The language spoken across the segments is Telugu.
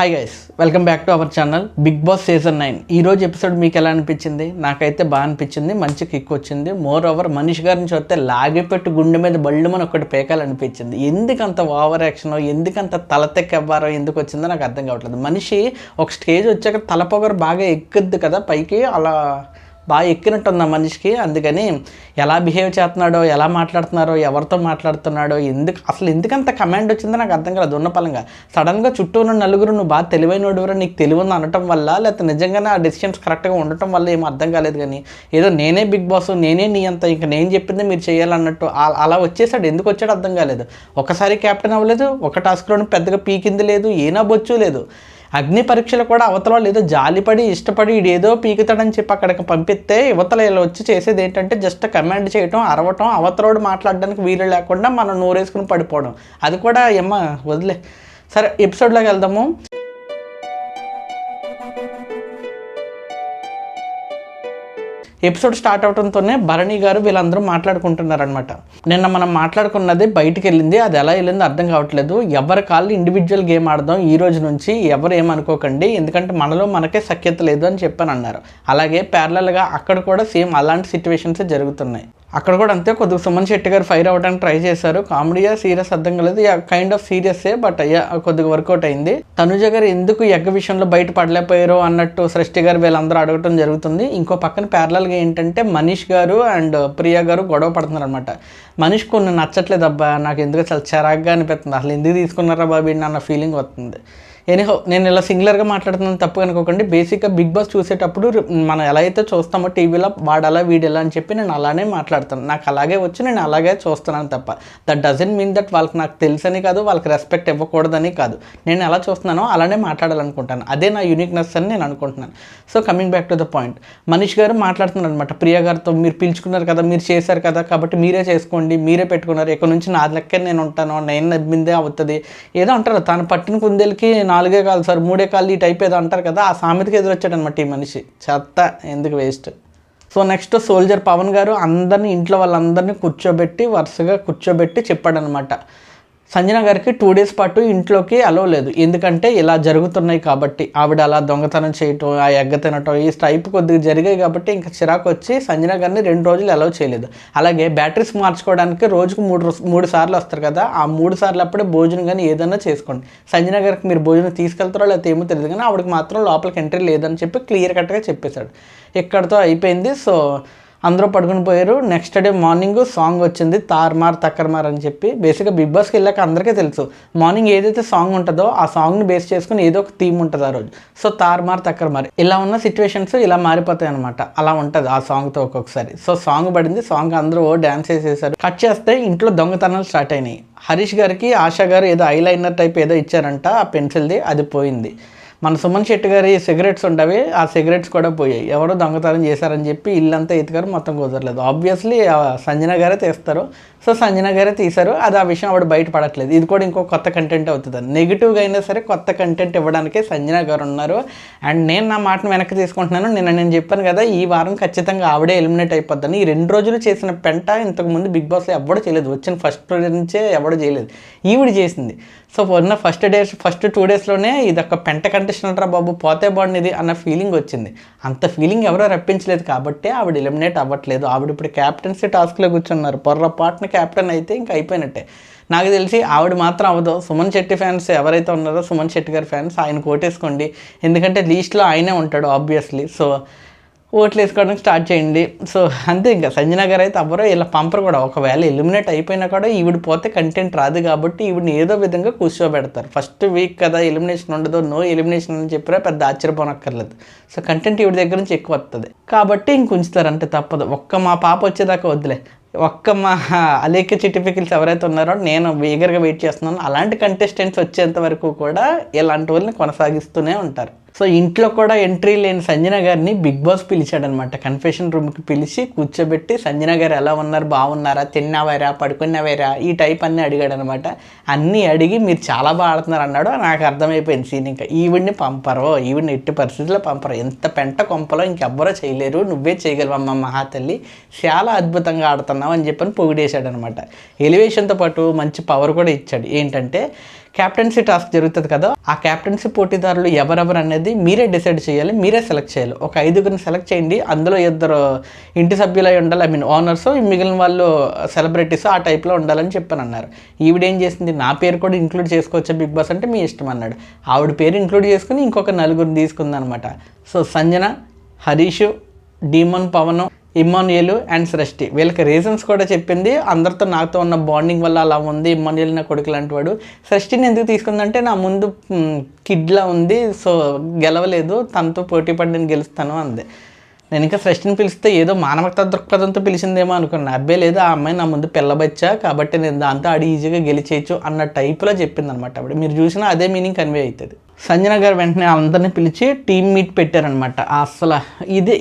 Hi guys, welcome back to our channel Bigg Boss season 9. ఈరోజు ఎపిసోడ్ మీకు ఎలా అనిపించింది? నాకైతే బాగా అనిపించింది, మంచి కిక్ వచ్చింది. మోర్ ఓవర్ మనీష్ గారిని చూస్తే లాగిపెట్టు గుండె మీద బళ్ళుమని ఒకటి పేకాలనిపించింది. ఎందుకంత ఓవర్ యాక్షన్, ఎందుకంత తలతెక్కెవ్వారో ఎందుకు వచ్చిందో నాకు అర్థం కావట్లేదు. మనిషి ఒక స్టేజ్ వచ్చాక తలపొగరు బాగా ఎక్కుద్ది కదా పైకి, అలా బాగా ఎక్కినట్టుంది ఆ మనిషికి. అందుకని ఎలా బిహేవ్ చేస్తున్నాడో, ఎలా మాట్లాడుతున్నారో, ఎవరితో మాట్లాడుతున్నాడో, ఎందుకంత కమాండ్ వచ్చిందో నాకు అర్థం కాలేదు. ఉన్నపలంగా సడన్గా చుట్టూ ఉన్న నలుగురు నువ్వు బాగా తెలివైనడువరా, నీకు తెలివింది అనటం వల్ల, లేకపోతే నిజంగానే ఆ డెసిషన్స్ కరెక్ట్గా ఉండటం వల్ల ఏమో అర్థం కాలేదు. కానీ ఏదో నేనే బిగ్ బాస్, నేనే నీ అంత, ఇంకా నేను చెప్పింది మీరు చేయాలన్నట్టు అలా వచ్చేసాడు. ఎందుకు వచ్చాడో అర్థం కాలేదు. ఒకసారి క్యాప్టెన్ అవ్వలేదు, ఒక టాస్క్లోనే పెద్దగా పీకింది లేదు, ఏనా బొచ్చు లేదు. అగ్ని పరీక్షలు కూడా అవతల వాళ్ళు ఏదో జాలిపడి ఇష్టపడి ఏదో పీకుతాడని చెప్పి అక్కడికి పంపిస్తే యువతల ఇలా వచ్చి చేసేది ఏంటంటే జస్ట్ కమాండ్ చేయటం, అరవటం, అవతలోడు మాట్లాడడానికి వీలు లేకుండా మనం నోరేసుకుని పడిపోవడం. అది కూడా వదిలే. సరే, ఎపిసోడ్లోకి వెళ్దాము. ఎపిసోడ్ స్టార్ట్ అవడంతోనే భరణి గారు వీళ్ళందరూ మాట్లాడుకుంటున్నారనమాట. నిన్న మనం మాట్లాడుకున్నది బయటికి వెళ్ళింది, అది ఎలా వెళ్ళిందో అర్థం కావట్లేదు. ఎవరి కాళ్ళు ఇండివిజువల్ గేమ్ ఆడదాం ఈ రోజు నుంచి, ఎవరు ఏమనుకోకండి, ఎందుకంటే మనలో మనకే సఖ్యత లేదు అని చెప్పని అన్నారు. అలాగే ప్యారలల్గా అక్కడ కూడా సేమ్ అలాంటి సిచ్యువేషన్స్ జరుగుతున్నాయి. అక్కడ కూడా అంతే, కొద్దిగా సుమన్ శెట్టి గారు ఫైర్ అవ్వడానికి ట్రై చేశారు. కామెడీయా సీరియస్ అర్థం కాలేదు, కైండ్ ఆఫ్ సీరియస్సే, బట్ కొద్దిగా వర్కౌట్ అయింది. తనుజ గారు ఎందుకు ఎగ్గ విషయంలో బయట పడలేకపోయారు అన్నట్టు సృష్టి గారు వీళ్ళందరూ అడగటం జరుగుతుంది. ఇంకో పక్కన ప్యారలల్గా ఏంటంటే మనీష్ గారు అండ్ ప్రియా గారు గొడవ పడుతున్నారు అనమాట. మనీష్ కొన్ని నచ్చట్లేదు, అబ్బా నాకు ఎందుకు చాలా చిరాగ్గా అనిపిస్తుంది, అసలు ఎందుకు తీసుకున్నారా బాబీ అన్న ఫీలింగ్ వస్తుంది. ఎనీహో, నేను ఇలా సింగులర్గా మాట్లాడుతున్నాను తప్పు అనుకోకండి. బేసిక్గా బిగ్ బాస్ చూసేటప్పుడు మనం ఎలా అయితే చూస్తామో టీవీలో వాడలా వీడెలా అని చెప్పి నేను అలానే మాట్లాడతాను. నాకు అలాగే వచ్చి నేను అలాగే చూస్తున్నాను తప్ప, దట్ డజంట్ మీన్ దట్ వాళ్ళకి నాకు తెలుసని కాదు, వాళ్ళకి రెస్పెక్ట్ ఇవ్వకూడదని కాదు. నేను ఎలా చూస్తున్నానో అలానే మాట్లాడాలనుకుంటాను, అదే నా యూనిక్నెస్ అని నేను అనుకుంటున్నాను. So coming back to the point, Manish గారు మాట్లాడుతున్నారు అనమాట ప్రియా గారితో. మీరు పిలుచుకున్నారు కదా, మీరు చేశారు కదా, కాబట్టి మీరే చేసుకోండి, మీరే పెట్టుకున్నారు, ఇక్కడ నుంచి నా లెక్క నేను ఉంటాను, నేను నమ్మిందే అవుతుంది ఏదో అంటారు. తాను పట్టిన కుందేలకి 4 కాళ్ళు సార్ 3 కాళ్ళు ఈ టైప్ ఏదో అంటారు కదా, ఆ సామెతకి ఎదురొచ్చాడనమాట ఈ మనిషి. చెత్త, ఎందుకు waste. So next soldier Pawan గారు అందరినీ, ఇంట్లో వాళ్ళందరినీ వరుసగా కూర్చోబెట్టి చెప్పాడనమాట, సంజన గారికి 2 days పాటు ఇంట్లోకి అలో లేదు, ఎందుకంటే ఇలా జరుగుతున్నాయి కాబట్టి. ఆవిడ అలా దొంగతనం చేయటం, ఆ ఎగ్గ తినటం, ఈ టైప్ కొద్దిగా జరిగాయి కాబట్టి ఇంకా చిరాకు వచ్చి సంజన గారిని 2 రోజులు అలౌ చేయలేదు. అలాగే బ్యాటరీస్ మార్చుకోవడానికి రోజుకు 3 సార్లు వస్తారు కదా, ఆ 3 సార్లు అప్పుడే భోజనం కానీ ఏదైనా చేసుకోండి. సంజన గారికి మీరు భోజనం తీసుకెళ్తారో లేకపోతే ఏమో తెలియదు, కానీ ఆవిడకి మాత్రం లోపలికి ఎంట్రీ లేదని చెప్పి క్లియర్ కట్గా చెప్పేశాడు. ఇక్కడితో అయిపోయింది. సో అందరూ పడుకుని పోయారు. నెక్స్ట్ డే మార్నింగ్ సాంగ్ వచ్చింది, తార్మార్ తక్కర్మార్ అని చెప్పి. బేసిక్గా బిగ్ బాస్కి వెళ్ళాక అందరికీ తెలుసు, మార్నింగ్ ఏదైతే సాంగ్ ఉంటుందో ఆ సాంగ్ని బేస్ చేసుకుని ఏదో ఒక థీమ్ ఉంటుంది ఆ రోజు. సో తార్మార్ తక్కర్మార్, ఇలా ఉన్న సిచ్యువేషన్స్ ఇలా మారిపోతాయి అనమాట. అలా ఉంటుంది ఆ సాంగ్తో ఒక్కొక్కసారి. సో సాంగ్ పడింది, సాంగ్ అందరూ డ్యాన్స్ వేసేసారు. కట్ చేస్తే ఇంట్లో దొంగతనాలు స్టార్ట్ అయినాయి. హరీష్ గారికి ఆశా గారు ఏదో ఐలైనర్ టైప్ ఏదో ఇచ్చారంట, ఆ పెన్సిల్ది, అది పోయింది. మన సుమన్ శెట్టి గారి సిగరెట్స్ ఉండవి, ఆ సిగరెట్స్ కూడా పోయాయి. ఎవరో దొంగతనం చేశారని చెప్పి ఇల్లంతా ఎత్తుగారు, మొత్తం కుదరలేదు. ఆబ్వియస్లీ సంజన గారే తీస్తారు. సో సంజన గారే తీశారు, అది ఆ విషయం ఆవిడ బయట పడట్లేదు. ఇది కూడా ఇంకో కొత్త కంటెంట్ అవుతుంది. నెగిటివ్గా అయినా సరే కొత్త కంటెంట్ ఇవ్వడానికే సంజన గారు ఉన్నారు. అండ్ నేను నా మాటను వెనక్కి తీసుకుంటున్నాను. నేను చెప్పాను కదా, ఈ వారం ఖచ్చితంగా ఆవిడే ఎలిమినేట్ అయిపోద్దని. ఈ 2 రోజులు చేసిన పెంట ఇంతకుముందు బిగ్ బాస్లో ఎవడో చేయలేదు, వచ్చిన ఫస్ట్ నుంచే ఎవడో చేయలేదు, ఈవిడ చేసింది. సో ఉన్న ఫస్ట్ 2 daysలోనే ఇదొక పెంట కంటెస్టెంట్ రా బాబు, పోతే బాగుండేది అన్న ఫీలింగ్ వచ్చింది. అంత ఫీలింగ్ ఎవరో రప్పించలేదు కాబట్టి ఆవిడ ఎలిమినేట్ అవ్వట్లేదు. ఆవిడ ఇప్పుడు క్యాప్టెన్సీ టాస్క్లో కూర్చున్నారు. పొర్రపాటున క్యాప్టెన్ అయితే ఇంకా అయిపోయినట్టే. నాకు తెలిసి ఆవిడ మాత్రం అవ్వదు. సుమన్ శెట్టి ఫ్యాన్స్ ఎవరైతే ఉన్నారో, సుమన్ శెట్టి గారి ఫ్యాన్స్, ఆయన ఓటేసుకోండి, ఎందుకంటే లీస్ట్లో ఆయనే ఉంటాడు ఆబ్వియస్లీ. సో ఓట్లు వేసుకోవడానికి స్టార్ట్ చేయండి. సో అంతే, ఇంకా సంజన గారు అయితే అవ్వరో, ఇలా పంపరు కూడా. ఒకవేళ ఎలిమినేట్ అయిపోయినా కూడా ఈవిడ పోతే కంటెంట్ రాదు కాబట్టి ఈవిడని ఏదో విధంగా కూర్చోబెడతారు. ఫస్ట్ వీక్ కదా, ఎలిమినేషన్ ఉండదు, నో ఎలిమినేషన్ అని చెప్పినా పెద్ద ఆశ్చర్యపోనక్కర్లేదు. సో కంటెంట్ ఈవిడ దగ్గర నుంచి ఎక్కువ వస్తుంది కాబట్టి ఇంక ఉంచుతారు, అంటే తప్పదు. మా పాప వచ్చేదాకా వద్దులే, మా అలేఖ్య చిట్టిపికిల్స్ ఎవరైతే ఉన్నారో నేను ఈగర్గా వెయిట్ చేస్తున్నాను. అలాంటి కంటెస్టెంట్స్ వచ్చేంత వరకు కూడా ఇలాంటి వాళ్ళని కొనసాగిస్తూనే ఉంటారు. సో ఇంట్లో కూడా ఎంట్రీ లేని సంజన గారిని బిగ్ బాస్ పిలిచాడనమాట. కన్ఫెషన్ రూమ్కి పిలిచి కూర్చోబెట్టి, సంజన గారు ఎలా ఉన్నారు, బాగున్నారా, తిన్నావారా, పడుకున్నావారా, ఈ టైప్ అన్నీ అడిగాడు అనమాట. అన్నీ అడిగి మీరు చాలా బాగా ఆడుతున్నారు అన్నాడు. నాకు అర్థమైపోయింది సీన్. ఇంకా ఈవిడ్ని పంపరు, ఈవిడ్ని ఎట్టి పరిస్థితుల్లో పంపరు. ఎంత పెంట కొంపలో ఇంకెవ్వరో చేయలేరు, నువ్వే చేయగలవమ్మ మహాతల్లి, చాలా అద్భుతంగా ఆడుతున్నావు అని చెప్పని పొగిడేశాడు అనమాట. ఎలివేషన్తో పాటు మంచి పవర్ కూడా ఇచ్చాడు. ఏంటంటే క్యాప్టెన్సీ టాస్క్ జరుగుతుంది కదా, ఆ క్యాప్టెన్సీ పోటీదారులు ఎవరెవరు అనేది మీరే డిసైడ్ చేయాలి, మీరే సెలెక్ట్ చేయాలి. ఒక 5గురిని సెలెక్ట్ చేయండి, అందులో 2 ఇంటి సభ్యులై ఉండాలి, ఆనర్స్, మిగిలిన వాళ్ళు సెలబ్రిటీస్ ఆ టైప్లో ఉండాలని చెప్పని అన్నారు. ఈవిడేం చేసింది, నా పేరు కూడా ఇంక్లూడ్ చేసుకోవచ్చా బిగ్ బాస్ అంటే మీ ఇష్టం అన్నాడు. ఆవిడ పేరు ఇంక్లూడ్ చేసుకుని ఇంకొక 4గురిని తీసుకుందనమాట. So Sanjana, Harish, Demon Pavan, Emmanuel and Srishti, వీళ్ళకి రీజన్స్ కూడా చెప్పింది. అందరితో నాతో ఉన్న బాండింగ్ వల్ల అలా ఉంది. ఇమ్మాన్యుయల్ నా కొడుకు లాంటి వాడు. సృష్టిని ఎందుకు తీసుకుందంటే నా ముందు కిడ్లా ఉంది, సో గెలవలేదు, తనతో పోటీ పడి నేను గెలుస్తాను అంది. నేను ఇంకా సృష్టిని పిలిస్తే ఏదో మానవతా దృక్పథంతో పిలిచిందేమో అనుకున్నా. అబ్బే లేదు, ఆ అమ్మాయి నా ముందు పిల్లబచ్చా కాబట్టి నేను దాంతో ఆడి ఈజీగా గెలిచేయచ్చు అన్న టైప్లో చెప్పింది అనమాట. అప్పుడు మీరు చూసినా అదే మీనింగ్ కన్వే అవుతుంది. సంజన గారు వెంటనే అందరినీ పిలిచి టీమ్ మీట్ పెట్టారనమాట. అసలు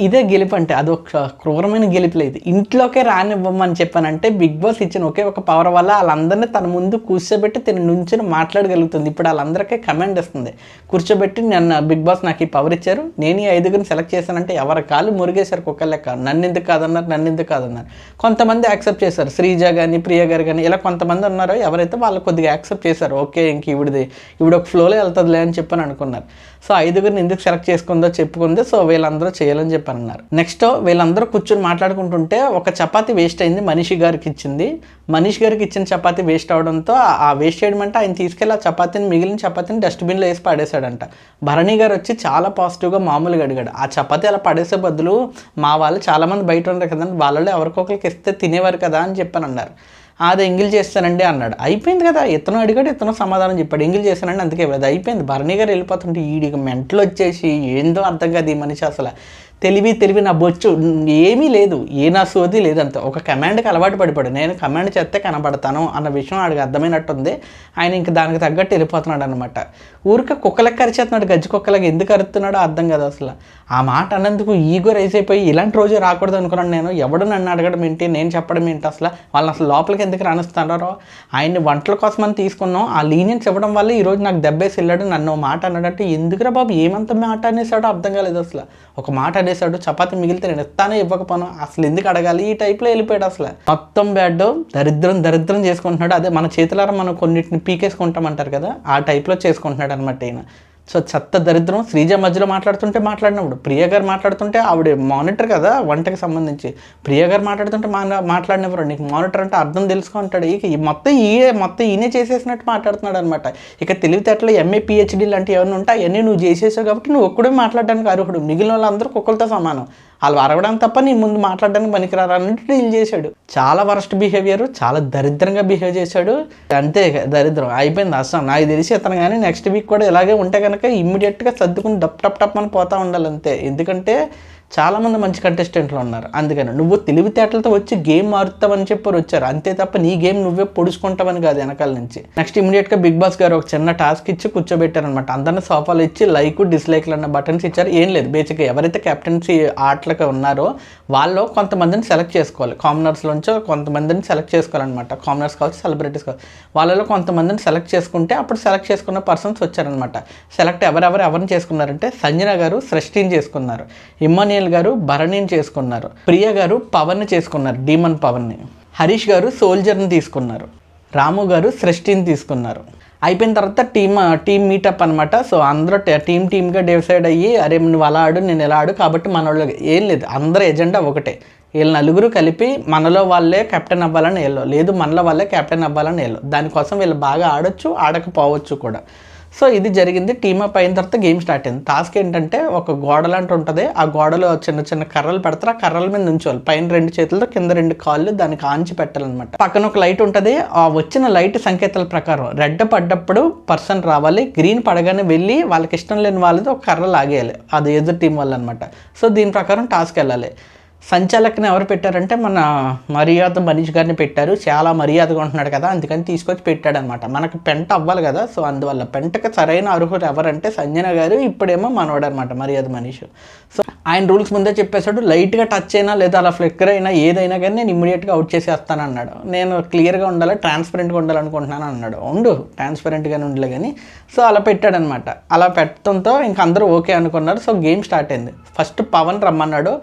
ఇదే గెలుపు అంటే, అదొక క్రూరమైన గెలుపు లేదు. ఇంట్లోకే రానివ్వమని చెప్పానంటే బిగ్ బాస్ ఇచ్చిన ఒకే ఒక పవర్ వల్ల వాళ్ళందరినీ తన ముందు కూర్చోబెట్టి తన నుంచి మాట్లాడగలుగుతుంది. ఇప్పుడు వాళ్ళందరికీ కమెంట్ ఇస్తుంది, కూర్చోబెట్టి నన్ను బిగ్ బాస్ నాకు ఈ పవర్ ఇచ్చారు, నేను ఈ 5గురిని సెలెక్ట్ చేశానంటే ఎవరి కాళ్ళు మురిగేశారు కుక్క లెక్క. నన్ను ఎందుకు కాదన్నారు. కొంతమంది యాక్సెప్ట్ చేశారు, శ్రీజ కానీ ప్రియ గారు కానీ ఇలా కొంతమంది ఉన్నారో ఎవరైతే వాళ్ళు కొద్దిగా యాక్సెప్ట్ చేశారు. ఓకే ఇంక ఈవిడ ఒక ఫ్లోలో వెళ్తుందిలే అని చెప్పని అనుకున్నారు. సో 5గురిని ఎందుకు సెలెక్ట్ చేసుకుందో చెప్పుకుంది. సో వీళ్ళందరూ చేయాలని చెప్పి అన్నారు. నెక్స్ట్ వీళ్ళందరూ కూర్చొని మాట్లాడుకుంటుంటే ఒక చపాతీ వేస్ట్ అయింది, మనీష్ గారికి ఇచ్చింది. మనీష్ గారికి ఇచ్చిన చపాతీ వేస్ట్ అవడంతో ఆ వేస్ట్ చేయడం అంటే ఆయన తీసుకెళ్ళి ఆ చపాతీని, మిగిలిన చపాతీని డస్ట్బిన్లో వేసి పడేశాడంట. భరణి గారు వచ్చి చాలా పాజిటివ్గా మామూలుగా అడిగాడు, ఆ చపాతీ అలా పడేసే బదులు మా వాళ్ళు చాలామంది బయట ఉన్నారు కదండి, వాళ్ళలో ఎవరికొకరికి ఇస్తే తినేవారు కదా అని చెప్పని అన్నారు. అది ఎంగిల్ చేస్తానండి అన్నాడు. అయిపోయింది కదా, ఇతను అడిగాడు, ఇతను సమాధానం చెప్పాడు, ఎంగిల్ చేస్తానండి అందుకే అది అయిపోయింది. భరణి గారు వెళ్ళిపోతుంటే ఈడికి మెంటలు వచ్చేసి ఏందో అర్థం కాదు ఈ మనిషి, అసలు తెలివి నా బొచ్చు ఏమీ లేదు, ఏ నా సోది లేదంత. ఒక కమాండ్కి అలవాటు పడిపోయాడు, నేను కమాండ్ చేస్తే కనబడతాను అన్న విషయం ఆడికి అర్థమైనట్టుంది. ఆయన ఇంక దానికి తగ్గట్టు వెళ్ళిపోతున్నాడు అనమాట. ఊరికే కుక్కలకి అరిచేస్తున్నాడు, గజ్జి కుక్కలకి ఎందుకు అరుస్తున్నాడో అర్థం కాదు అసలు. ఆ మాట అన్నందుకు ఈగో రైజ్ అయిపోయి ఇలాంటి రోజు రాకూడదు అనుకున్నాను నేను. ఎవడు నన్ను అడగడం ఏంటి, నేను చెప్పడం ఏంటి, అసలు వాళ్ళని అసలు లోపలికి ఎందుకు రానిస్తున్నారో. ఆయన్ని వంటల కోసం అని తీసుకున్నాం, ఆ లీనియన్స్ ఇవ్వడం వల్ల ఈరోజు నాకు దెబ్బేసి వెళ్ళాడు, నన్ను మాట అన్నాడంటే ఎందుకురా బాబు ఏమంత మాట అనేసాడో అర్థం కాలేదు అసలు. ఒక మాట అనేసాడు, చపాతి మిగిలితే నేను ఇస్తానే ఇవ్వకపోను, అసలు ఎందుకు అడగాలి, ఈ టైప్లో వెళ్ళిపోయాడు. అసలు మొత్తం బ్యాడ్ దరిద్రం చేసుకుంటున్నాడు. అదే మన చేతులారా మనం కొన్నిటిని పీకేసుకుంటామంటారు కదా, ఆ టైప్లో చేసుకుంటున్నాడు అనమాట ఈయన. సో చెత్త దరిద్రం. శ్రీజ మధ్యలో మాట్లాడినప్పుడు ప్రియ గారు మాట్లాడుతుంటే, ఆవిడ మానిటర్ కదా వంటకి సంబంధించి, ప్రియ గారు మాట్లాడుతుంటే మాట్లాడినప్పుడు నీకు మానిటర్ అంటే అర్థం తెలుసుకో అంటాడు. ఇక మొత్తం ఈయనే చేసేసినట్టు మాట్లాడుతున్నాడు అనమాట. ఇక తెలివితేటలో MA PhD లాంటివి ఏమైనా ఉంటే అవన్నీ నువ్వు చేసేసావు కాబట్టి నువ్వు ఒక్కడే మాట్లాడడానికి అర్హుడు, మిగిలిన వాళ్ళందరూ కుక్కలతో సమానం, వాళ్ళు అరవడానికి తప్ప నీ ముందు మాట్లాడడానికి పనికిరారు అన్నట్టు డీల్ చేశాడు. చాలా వరస్ట్ బిహేవియర్, చాలా దరిద్రంగా బిహేవ్ చేశాడు. అంతే దరిద్రం అయిపోయింది. అసలు నాకు తెలిసి ఇతను కానీ నెక్స్ట్ వీక్ కూడా ఇలాగే ఉంటే కనుక ఇమ్మీడియట్గా సర్దుకుని టప్ అని పోతా ఉండాలి అంతే. ఎందుకంటే చాలామంది మంచి కంటెస్టెంట్లు ఉన్నారు, అందుకని నువ్వు తెలివితేటలతో వచ్చి గేమ్ మారుతావని చెప్పి వచ్చారు అంతే తప్ప నీ గేమ్ నువ్వే పొడుచుకుంటావని కాదు వెనకాల నుంచి. నెక్స్ట్ ఇమీడియట్గా బిగ్ బాస్ గారు ఒక చిన్న టాస్క్ ఇచ్చి కూర్చోబెట్టారనమాట. అందరినీ సోఫాలు ఇచ్చి లైక్ డిస్లైక్లు అన్న బటన్స్ ఇచ్చారు. ఏం లేదు, బేసిక్గా ఎవరైతే కెప్టెన్సీ ఆటలకు ఉన్నారో వాళ్ళు కొంతమందిని సెలెక్ట్ చేసుకోవాలి, కామనర్స్లోంచి కొంతమందిని సెలెక్ట్ చేసుకోవాలన్నమాట. కామనర్స్ కావచ్చు, సెలబ్రిటీస్ కావచ్చు, వాళ్ళలో కొంతమందిని సెలెక్ట్ చేసుకుంటే అప్పుడు సెలెక్ట్ చేసుకున్న పర్సన్స్ వచ్చారనమాట. సెలెక్ట్ ఎవరిని చేసుకున్నారంటే సంజన గారు సృష్టిని చేసుకున్నారు, ఇమ్మాన్యుయల్ గారు భరణిని చేసుకున్నారు, ప్రియ గారు పవన్ని చేసుకున్నారు, డీమన్ పవన్ని, హరీష్ గారు సోల్జర్ని తీసుకున్నారు, రాము గారు సృష్టిని తీసుకున్నారు. అయిపోయిన తర్వాత టీమ్ మీటప్ అనమాట. సో అందరూ టీమ్గా డిసైడ్ అయ్యి అరే నువ్వు అలా ఆడు నేను ఎలా ఆడు కాబట్టి మన వాళ్ళు ఏం లేదు, అందరూ ఎజెండా ఒకటే. వీళ్ళు నలుగురు కలిపి మనలో వాళ్ళే కెప్టెన్ అవ్వాలని లేదు మనలో వాళ్ళే కెప్టెన్ అవ్వాలని దానికోసం వీళ్ళు బాగా ఆడొచ్చు ఆడకపోవచ్చు కూడా. సో ఇది జరిగింది. టీమప్ అయిన తర్వాత గేమ్ స్టార్ట్ అయింది. టాస్క్ ఏంటంటే ఒక గోడ లాంటి ఉంటుంది, ఆ గోడలో చిన్న చిన్న కర్రలు పెడతారు, ఆ కర్రల మీద నుంచోవాలి, పైన 2 చేతులతో కింద 2 కాళ్ళు దానికి ఆంచి పెట్టాలన్నమాట. పక్కన ఒక లైట్ ఉంటుంది, ఆ వచ్చిన లైట్ సంకేతాల ప్రకారం రెడ్ పడ్డప్పుడు పర్సన్ రావాలి, గ్రీన్ పడగానే వెళ్ళి వాళ్ళకి ఇష్టం లేని వాళ్ళది ఒక కర్ర లాగేయాలి, అది ఎదురు టీం వాళ్ళు అనమాట. సో దీని ప్రకారం టాస్క్ వెళ్ళాలి. సంచాలకుని ఎవరు పెట్టారంటే మన మర్యాద మనీష్ గారిని పెట్టారు, చాలా మర్యాదగా ఉంటున్నాడు కదా అందుకని తీసుకొచ్చి పెట్టాడనమాట. మనకు పెంట అవ్వాలి కదా, సో అందువల్ల పెంటకి సరైన అర్హులు ఎవరంటే సంజన గారు, ఇప్పుడేమో మనవాడు అనమాట మర్యాద మనీష్. సో ఆయన రూల్స్ ముందే చెప్పేశాడు, లైట్గా టచ్ అయినా లేదా అలా ఫ్లిక్కర్ అయినా ఏదైనా కానీ నేను ఇమ్మీడియట్గా అవుట్ చేసేస్తాను అన్నాడు. నేను క్లియర్గా ఉండాలి, ట్రాన్స్పరెంట్గా ఉండాలనుకుంటున్నాను అన్నాడు. ఉండు ట్రాన్స్పరెంట్గానే ఉండలే కానీ. సో అలా పెట్టాడనమాట. అలా పెట్టడంతో ఇంక అందరూ ఓకే అనుకున్నారు. సో గేమ్ స్టార్ట్ అయింది. ఫస్ట్ పవన్ రమ్మన్నాడు.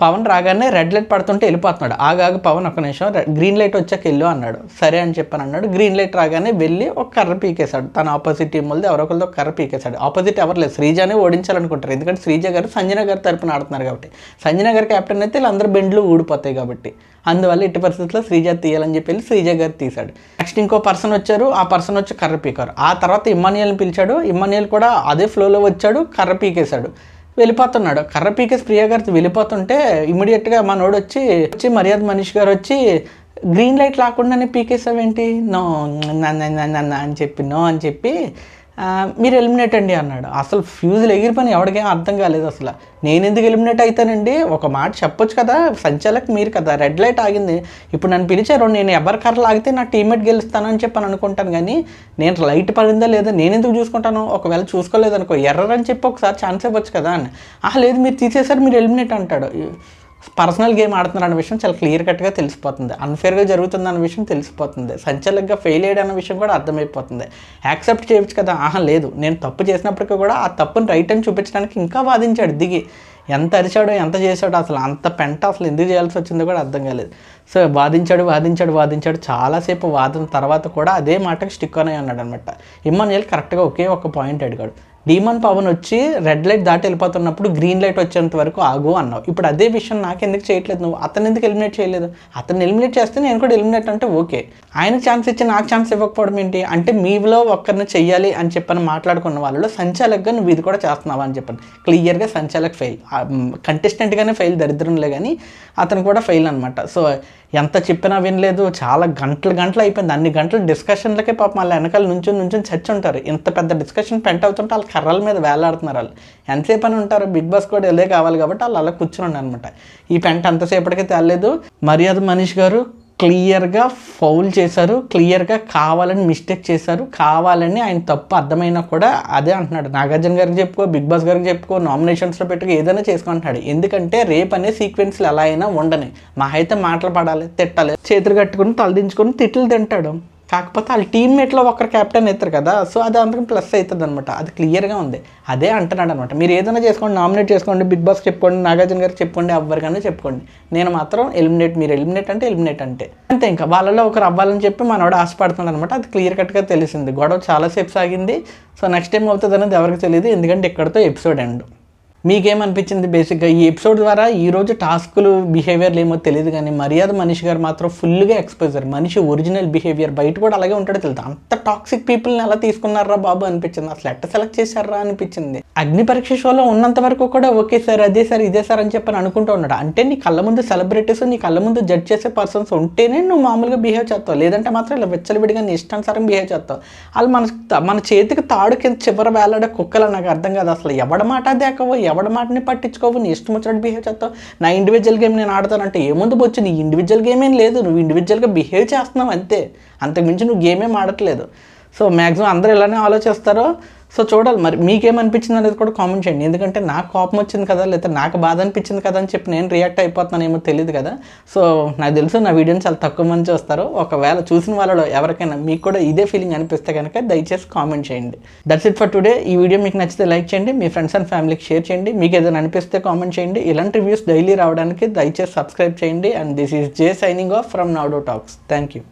పవన్ రాగానే రెడ్ లైట్ పడుతుంటే వెళ్ళిపోతున్నాడు. ఆగాగు పవన్ ఒక్క నిమిషం, గ్రీన్ లైట్ వచ్చాక వెళ్ళు అన్నాడు. సరే అని చెప్పని అన్నాడు. గ్రీన్ లైట్ రాగానే వెళ్ళి ఒక కర్ర పీకేశాడు. తన ఆపోజిట్ టీం వాళ్ళది ఎవరో ఒకరితో కర్ర పీకేశాడు. ఆపోజిట్ ఎవరు లేదు, శ్రీజానే ఓడించాలనుకుంటారు. ఎందుకంటే శ్రీజ గారు సంజన గారి తరపున ఆడుతున్నారు కాబట్టి. సంజన గారు కెప్టెన్ అయితే వీళ్ళందరూ బెండ్లు ఊడిపోతాయి కాబట్టి అందువల్ల ఎట్టి పరిస్థితుల్లో శ్రీజ తీయాలని చెప్పి శ్రీజ గారు తీశాడు. నెక్స్ట్ ఇంకో పర్సన్ వచ్చారు, ఆ పర్సన్ వచ్చి కర్ర పీకారు. ఆ తర్వాత ఇమ్మాన్యుయల్ని పిలిచాడు. ఇమ్మాన్యుయల్ కూడా అదే ఫ్లోలో వచ్చాడు, కర్ర పీకేశాడు. వెళ్ళిపోతున్నాడు. కర్ర పీకేసి ప్రియా గారితో వెళ్ళిపోతుంటే ఇమీడియట్గా మనోడు వచ్చి మర్యాద మనీష్ గారు వచ్చి గ్రీన్ లైట్ రాకుండానే పీకేసావేంటి, నో అని చెప్పి మీరు ఎలిమినేట్ అండి అన్నాడు. అసలు ఫ్యూజులు ఎగిరిపోయి ఎవరికేం అర్థం కాలేదు. అసలు నేను ఎందుకు ఎలిమినేట్ అవుతానండి, ఒక మాట చెప్పొచ్చు కదా, సంచాలక్ మీరు కదా, రెడ్ లైట్ ఆగింది, ఇప్పుడు నన్ను పిలిచారు, నేను ఎవరి కర్రలు ఆగితే నా టీమ్మేట్ గెలుస్తానని చెప్పి అనుకుంటాను, కానీ నేను లైట్ పడిందా లేదా నేను ఎందుకు చూసుకుంటాను, ఒకవేళ చూసుకోలేదనుకో ఎర్రర్ అని చెప్పి ఒకసారి ఛాన్స్ ఇవ్వచ్చు కదా అని. లేదు మీరు తీసేసారు, మీరు ఎలిమినేట్ అంటాడు. పర్సనల్ గేమ్ ఆడుతున్నారు అన్న విషయం చాలా క్లియర్ కట్గా తెలిసిపోతుంది. అన్ఫేర్గా జరుగుతుంది అన్న విషయం తెలిసిపోతుంది. సంచలనంగా ఫెయిల్ అయ్యాడు అన్న విషయం కూడా అర్థమైపోతుంది. యాక్సెప్ట్ చేయవచ్చు కదా, లేదు నేను తప్పు చేసినప్పటికీ కూడా ఆ తప్పుని రైట్ అని చూపించడానికి ఇంకా వాదించాడు దిగి. ఎంత అరిచాడో ఎంత చేశాడో అసలు అంత పెంట అసలు ఎందుకు చేయాల్సి వచ్చిందో కూడా అర్థం కాలేదు. సో వాదించాడు చాలాసేపు వాదన తర్వాత కూడా అదే మాటకి స్టిక్ అని అన్నాడు అనమాట. ఇమ్మాన్యుయల్ కరెక్ట్గా ఒకే ఒక పాయింట్ అడిగాడు. డీమన్ పవన్ వచ్చి రెడ్ లైట్ దాటి వెళ్ళిపోతున్నప్పుడు గ్రీన్ లైట్ వచ్చేంత వరకు ఆగు అన్నావు. ఇప్పుడు అదే విషయం నాకు ఎందుకు చేయట్లేదు, నువ్వు అతను ఎందుకు ఎలిమినేట్ చేయలేదు? అతను ఎలిమినేట్ చేస్తే నేను కూడా ఎలిమినేట్ అంటే ఓకే, ఆయనకు ఛాన్స్ ఇచ్చి నాకు ఛాన్స్ ఇవ్వకపోవడం ఏంటి? అంటే మీలో ఒక్కరిని చెయ్యాలి అని చెప్పని మాట్లాడుకున్న వాళ్ళలో సంచాలక్గా నువ్వు ఇది కూడా చేస్తున్నావా అని చెప్పండి. క్లియర్గా సంచాలక్ ఫెయిల్, కంటెస్టెంట్గానే ఫెయిల్, దరిద్రంలే, కానీ అతను కూడా ఫెయిల్ అనమాట. సో ఎంత చెప్పినా వినలేదు. చాలా గంటలు అయిపోయింది. అన్ని గంటలు డిస్కషన్లకే పాపం వాళ్ళ వెనకాల నుంచి చచ్చి ఉంటారు. ఇంత పెద్ద డిస్కషన్ పెంట అవుతుంటే వాళ్ళ కర్రల మీద వేలాడుతున్నారు. వాళ్ళు ఎంతసేపు అని ఉంటారు, బిగ్ బాస్ కూడా వెళ్ళే కావాలి కాబట్టి వాళ్ళు అలా కూర్చుని అనమాట. ఈ పెంట అంతసేపటికే తేలేదు. మర్యాద మనీష్ గారు క్లియర్గా ఫౌల్ చేశారు, క్లియర్గా కావాలని మిస్టేక్ చేశారు, కావాలని ఆయన తప్పు అర్థమైనా కూడా అదే అంటున్నాడు. నాగార్జున గారికి చెప్పుకో, బిగ్ బాస్ గారికి చెప్పుకో, నామినేషన్స్లో పెట్టుకో, ఏదైనా చేసుకుంటున్నాడు. ఎందుకంటే రేపు అనే సీక్వెన్స్లు ఎలా అయినా ఉండని, మా అయితే మాటలు పడాలి, తిట్టాలి, చేతులు కట్టుకుని తలదించుకొని తిట్లు తింటాడు. కాకపోతే వాళ్ళ టీమ్మేట్లో ఒకరు కెప్టెన్ అవుతారు కదా, సో అది అందుకని ప్లస్ అవుతుంది అనమాట. అది క్లియర్గా ఉంది. అదే అంటున్నాడు అనమాట. మీరు ఏదైనా చేసుకోండి, నామినేట్ చేసుకోండి, బిగ్ బాస్ చెప్పుకోండి, నాగార్జున గారికి చెప్పుకోండి, ఎవరికైనా చెప్పుకోండి, నేను మాత్రం ఎలిమినేట్, మీరు ఎలిమినేట్ అంటే అంతే. ఇంకా వాళ్ళలో ఒకరు అవ్వాలని చెప్పి మనోడు ఆశపడుతున్నాడు అనమాట. అది క్లియర్ కట్గా తెలిసింది. గొడవ చాలాసేపు సాగింది. సో నెక్స్ట్ టైం అవుతుంది అనేది ఎవరికి తెలియదు, ఎందుకంటే ఇక్కడతో ఎపిసోడ్ ఎండ్. మీకేమనిపించింది? బేసిక్గా ఈ ఎపిసోడ్ ద్వారా ఈరోజు టాస్కులు బిహేవియర్లు ఏమో తెలియదు, కానీ మర్యాద మనీష్ గారు మాత్రం ఫుల్గా ఎక్స్పోజర్. మనిషి ఒరిజినల్ బిహేవియర్ బయట కూడా అలాగే ఉంటాడో తెలుసు. అంత టాక్సిక్ పీపుల్ని ఎలా తీసుకున్నారా బాబు అనిపించింది. అసలు ఎట్ట సెలెక్ట్ చేశారా అనిపించింది. అగ్ని పరీక్ష షోలో ఉన్నంత వరకు కూడా ఓకే సార్, అదే సార్, ఇదే సార్ అని చెప్పని అనుకుంటూ ఉన్నాడు. అంటే నీ కళ్ళ ముందు సెలబ్రిటీస్, నీ కళ్ళ ముందు జడ్జ్ చేసే పర్సన్స్ ఉంటేనే నువ్వు మామూలుగా బిహేవ్ చేస్తావు, లేదంటే మాత్రం ఇలా విచ్చలవిడిగా నీ ఇష్టానుసారం బిహేవ్ చేస్తావు. వాళ్ళు మన చేతికి తాడు కింద చివర వేలాడే కుక్కలు. నాకు అర్థం కాదు అసలు, ఎవడ మాట దేకవో, ఎవడ మాటని పట్టించుకోవు, నీ ఇష్టం వచ్చినట్టు బిహేవ్ చేస్తావు. నా ఇండివిజువల్ గేమ్ నేను ఆడతానంటే ఏముందు వచ్చి, నీ ఇండివిజువల్ గేమ్ ఏం లేదు, నువ్వు ఇండివిజువల్గా బిహేవ్ చేస్తున్నావు అంతే, అంతకుమించి నువ్వు గేమేం ఆడట్లేదు. సో మ్యాక్సిమం అందరూ ఇలానే ఆలోచిస్తారో. సో చూడాలి మరి మీకేమనిపించింది అనేది కూడా కామెంట్ చేయండి. ఎందుకంటే నాకు కోపం వచ్చింది కదా, లేకపోతే నాకు బాధ అనిపించింది కదా అని చెప్పి నేను రియాక్ట్ అయిపోతున్నానేమో తెలియదు కదా. సో నాకు తెలుసు నా వీడియోని చాలా తక్కువ మంది చూస్తారు. ఒకవేళ చూసిన వాళ్ళలో ఎవరికైనా మీకు కూడా ఇదే ఫీలింగ్ అనిపిస్తే కనుక దయచేసి కామెంట్ చేయండి. That's it for today. ఈ వీడియో మీకు నచ్చితే లైక్ చేయండి, మీ ఫ్రెండ్స్ అండ్ ఫ్యామిలీకి షేర్ చేయండి. మీకు ఏదైనా అనిపిస్తే కామెంట్ చేయండి. ఇలాంటి రివ్యూస్ డైలీ రావడానికి దయచేసి సబ్స్క్రైబ్ చేయండి. And this is Jay signing off from నౌడో టాక్స్. Thank you.